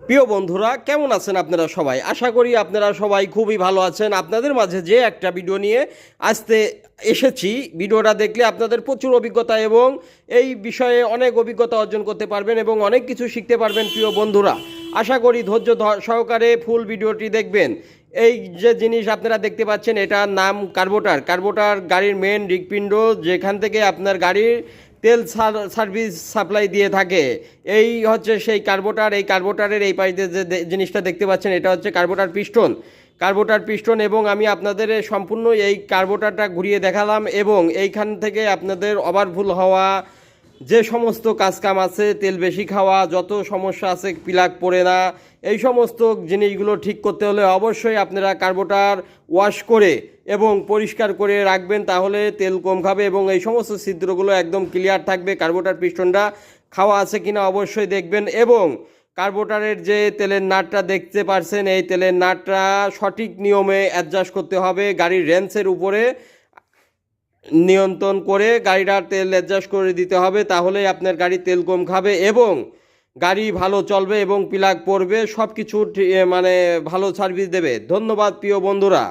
প্রিয় বন্ধুরা, কেমন আছেন আপনারা সবাই? আশা করি আপনারা সবাই খুবই ভালো আছেন। আপনাদের মাঝে যে একটা ভিডিও নিয়ে আসতে এসেছি, ভিডিওটা দেখলে আপনাদের প্রচুর অভিজ্ঞতা এবং এই বিষয়ে অনেক অভিজ্ঞতা অর্জন করতে পারবেন এবং অনেক কিছু শিখতে পারবেন। প্রিয় বন্ধুরা, আশা করি ধৈর্য সহকারে ফুল ভিডিওটি দেখবেন। এই যে জিনিস আপনারা দেখতে পাচ্ছেন, এটার নাম কার্বোটার। কার্বোটার গাড়ির মেন হৃৎপিণ্ড, যেখান থেকে আপনার গাড়ির তেল সার্ভিস সাপ্লাই দিয়ে থাকে। এই হচ্ছে সেই কার্বোটার। এই কার্বোটারের এই পাশে যে জিনিসটা দেখতে পাচ্ছেন, এটা হচ্ছে কার্বোটার পিস্টন। কার্বোটার পিস্টন, এবং আমি আপনাদের সম্পূর্ণ এই কার্বোটারটা ঘুরিয়ে দেখালাম এবং এইখান থেকে আপনাদের ওভারফুল হওয়া, যে সমস্ত কাজকাম আছে, তেল বেশি খাওয়া, যত সমস্যা আছে, প্লাগ পড়ে না, এই সমস্ত জিনিসগুলো ঠিক করতে হলে অবশ্যই আপনারা কার্বোটার ওয়াশ করে এবং পরিষ্কার করে রাখবেন, তাহলে তেল কম খাবে এবং এই সমস্ত ছিদ্রগুলো একদম ক্লিয়ার থাকবে। কার্বোটার পিস্টনটা খাওয়া আছে কিনা অবশ্যই দেখবেন। এবং কার্বোটারের যে তেলের নাটটা দেখতে পারছেন, এই তেলের নাটটা সঠিক নিয়মে অ্যাডজাস্ট করতে হবে। গাড়ির রেঞ্জের উপরে নিয়ন্ত্রণ করে গাড়িটার তেল অ্যাডজাস্ট করে দিতে হবে, তাহলেই আপনার গাড়ি তেল কম খাবে এবং গাড়ি ভালো চলবে এবং প্লাগ পড়বে, সব কিছু মানে ভালো সার্ভিস দেবে। ধন্যবাদ প্রিয় বন্ধুরা।